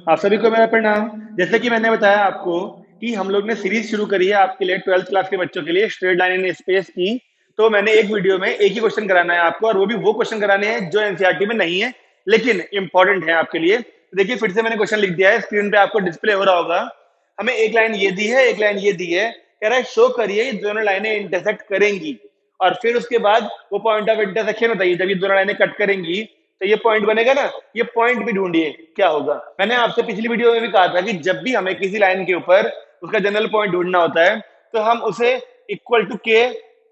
आप सभी को मेरा प्रणाम। जैसे कि मैंने बताया आपको कि हम लोग ने सीरीज शुरू करी है आपके लिए 12th क्लास के बच्चों के लिए स्ट्रेट लाइन इन स्पेस की। तो मैंने एक वीडियो में एक ही क्वेश्चन कराना है आपको, और वो भी वो क्वेश्चन कराने हैं जो एनसीईआरटी में नहीं है लेकिन इंपॉर्टेंट है आपके लिए। तो देखिए, फिर से मैंने क्वेश्चन लिख दिया है, स्क्रीन पे आपको डिस्प्ले हो रहा होगा। हमें एक लाइन ये दी है, एक लाइन ये दी है। कह रहा है शो करिए ये दोनों लाइनें इंटरसेक्ट करेंगी, और फिर उसके बाद वो पॉइंट ऑफ इंटरसेक्शन बताइए। जब ये दोनों लाइनें कट करेंगी तो ये पॉइंट बनेगा ना, ये पॉइंट भी ढूंढिए क्या होगा। मैंने आपसे पिछली वीडियो में भी कहा था कि जब भी हमें किसी लाइन के ऊपर उसका जनरल पॉइंट ढूंढना होता है तो हम उसे इक्वल टू के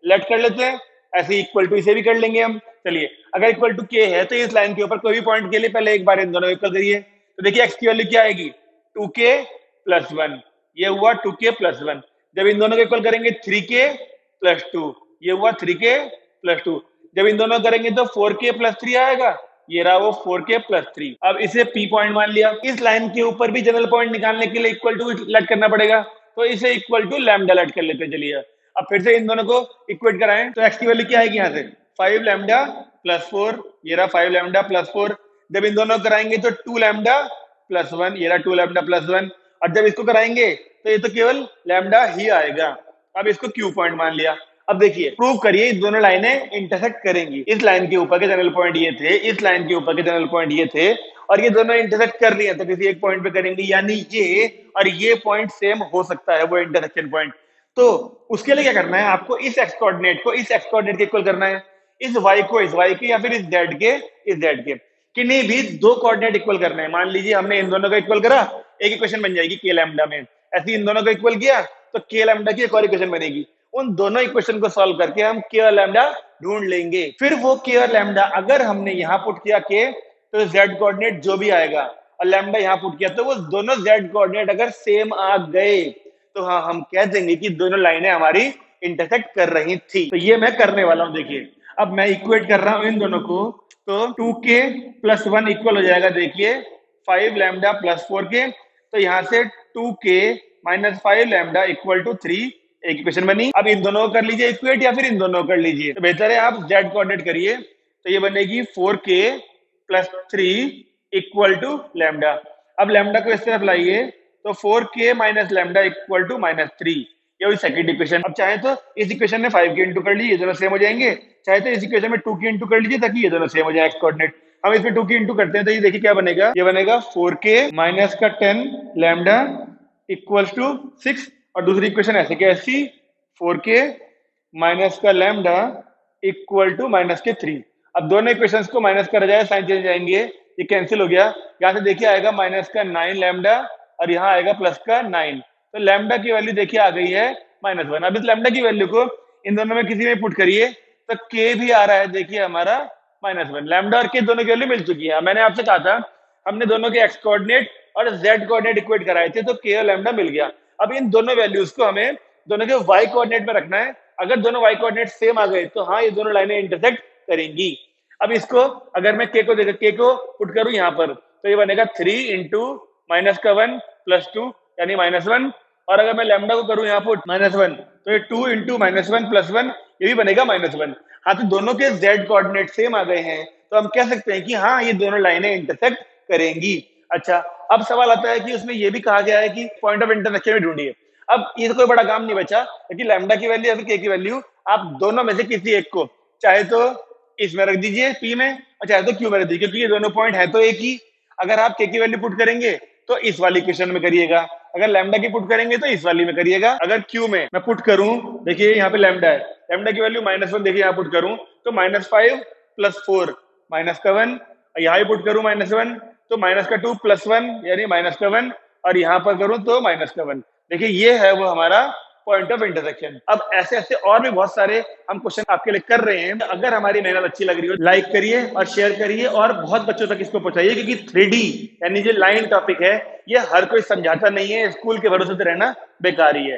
लेट कर लेते हैं। ऐसे इक्वल टू इसे भी कर लेंगे हम। चलिए, अगर इक्वल टू के है तो इस लाइन के ऊपर कोई भी पॉइंट के लिए पहले एक बार इन दोनों इक्वल करिए। तो देखिए, एक्स की वैल्यू क्या आएगी, 2k+1। ये हुआ 2k+1। जब इन दोनों को इक्वल करेंगे 3k+2, ये हुआ 3k+2। जब इन दोनों करेंगे तो 4k+3 आएगा, ये रहा वो 4k+3। अब इसे p पॉइंट मान लिया। इस लाइन के ऊपर भी जनरल पॉइंट निकालने के लिए इक्वल टू लेट करना पड़ेगा, तो इसे इक्वल टू लैम्डा लेट कर लेते हैं। चलिए, अब फिर से इन दोनों को इक्वेट कराएं तो x की वैल्यू क्या आएगी यहाँ से, 5λ+4। ये रहा 5λ+4। जब इन दोनों कराएंगे तो 2λ+1। ये रहा 2λ+1। और जब इसको कराएंगे तो ये तो केवल लैम्डा ही आएगा। अब इसको क्यू पॉइंट मान लिया। अब देखिए, प्रूव करिए दोनों लाइनें इंटरसेक्ट करेंगी। इस लाइन के ऊपर के जनरल पॉइंट ये थे, इस लाइन के ऊपर के जनरल पॉइंट ये थे, और ये दोनों इंटरसेक्ट कर रही है तो किसी एक पॉइंट पे करेंगे, यानी ये और ये पॉइंट सेम हो सकता है, वो इंटरसेक्शन पॉइंट। तो उसके लिए क्या करना है, आपको इस एक्स कोऑर्डिनेट को इस एक्स कोऑर्डिनेट के इक्वल करना है, इस वाई को इस वाई के, या फिर इस जेड के इस जेड के। किन्हीं भी दो कोऑर्डिनेट इक्वल करना है। मान लीजिए हमने इन दोनों को इक्वल करा, एक इक्वेशन बन जाएगी के लैम्डा में। ऐसे इन दोनों को इक्वल किया तो के लैम्डा की एक और इक्वेशन बनेगी। उन दोनों इक्वेशन को सॉल्व करके हम के और लैम्डा ढूंढ लेंगे। फिर वो के और लैम्डा अगर हमने यहाँ पुट किया के, तो जेड कोऑर्डिनेट जो भी आएगा, और लैम्डा यहाँ पुट किया तो वो दोनों जेड कोऑर्डिनेट अगर सेम आ गए तो हाँ, हम कह देंगे कि दोनों लाइनें हमारी इंटरसेक्ट कर रही थी। तो ये मैं करने वाला हूँ। देखिए, अब मैं इक्वेट कर रहा हूँ इन दोनों को, तो 2k+1 इक्वल हो जाएगा, देखिए 5λ+4k। तो यहाँ से 2k-5λ इक्वल टू 3, एक इक्वेशन बनी। अब इन दोनों को कर लीजिए इक्वेट, या फिर इन दोनों को कर लीजिए, तो बेहतर है आप जेड कोऑर्डिनेट करिए। तो ये बनेगी 4k+3 इक्वल टू लैम्डा। अब लैम्डा को इस तरफ लाइए तो 4k - लैम्डा इक्वल टू -3, ये हुई सेकंड इक्वेशन। अब चाहे तो इस इक्वेशन में 5 के इंटू कर लीजिए, ये दोनों सेम हो जाएंगे। चाहे तो इस इक्वेशन में 2 के इंटू कर लीजिए ताकि ये दोनों सेम हो जाए एक्स कोऑर्डिनेट। हम इसमें 2 के इंटू करते हैं तो ये देखिए क्या बनेगा, ये बनेगा 4k - का 10 लैम्डा इक्वल टू 6। और दूसरी इक्वेशन ऐसे क्या, ऐसी 4k - का लैम्डा इक्वल टू -3। अब दोनों इक्वेशंस को माइनस करा जाए, साइन चेंज जाएंगे, ये कैंसिल हो गया। यहाँ से देखिए आएगा -9 लैम्डा, और यहाँ आएगा +9। तो लैम्डा की वैल्यू देखिए आ गई है -1। अब इस लैम्डा की वैल्यू को इन दोनों में किसी में पुट करिए तो के भी आ रहा है, देखिए हमारा -1। लैम्डा और के दोनों की वैल्यू मिल चुकी है। मैंने आपसे कहा था हमने दोनों के एक्स कोऑर्डिनेट और जेड कोऑर्डिनेट इक्वेट कराए थे, तो के और लैम्डा मिल गया। अब इन दोनों वैल्यूज को हमें दोनों के वाई कोऑर्डिनेट में रखना है। अगर दोनों वाई कोऑर्डिनेट सेम आ गए तो हाँ, ये दोनों लाइनें इंटरसेक्ट करेंगी। अब इसको अगर मैं के को देखा, के को पुट करूं यहाँ पर, तो ये बनेगा 3 इंटू -1 + 2 यानी -1। और अगर मैं लैम्डा को करूं यहाँ पुट -1, तो ये 2 इंटू -1 + 1, ये भी बनेगा -1। हाँ, तो दोनों के जेड कोऑर्डिनेट सेम आ गए हैं, तो हम कह सकते हैं कि हाँ, ये दोनों लाइनें इंटरसेक्ट करेंगी। अच्छा, अब सवाल आता है कि उसमें ये भी कहा गया है कि पॉइंट ऑफ इंटरसेक्शन भी ढूंढिए। अब ये तो कोई बड़ा काम नहीं बचा, क्योंकि लैम्डा की वैल्यू या फिर के की वैल्यू आप दोनों में से किसी एक को, चाहे तो इसमें रख दीजिए पी में, और चाहे तो क्यू में रख दीजिए, क्योंकि ये दोनों पॉइंट है तो एक ही। अगर आप के की वैल्यू पुट करेंगे तो इस वाली इक्वेशन में करिएगा, अगर लैम्डा की पुट करेंगे तो इस वाली में करिएगा। अगर क्यू में मैं पुट करूं, देखिए यहाँ पे लैम्डा है, लैम्डा की वैल्यू -1, देखिए यहाँ पुट करूं तो -5 + 4 -1, यहाँ पुट करूं -1 तो -2 + 1 यानी -1, और यहाँ पर करूं तो -1। देखिए, ये है वो हमारा पॉइंट ऑफ इंटरसेक्शन। अब ऐसे ऐसे और भी बहुत सारे हम क्वेश्चन आपके लिए कर रहे हैं। अगर हमारी मेहनत अच्छी लग रही हो, लाइक करिए और शेयर करिए, और बहुत बच्चों तक इसको पहुंचाइए, क्योंकि 3D यानी जो लाइन टॉपिक है, ये हर कोई समझाता नहीं है। स्कूल के भरोसे से रहना बेकार ही है।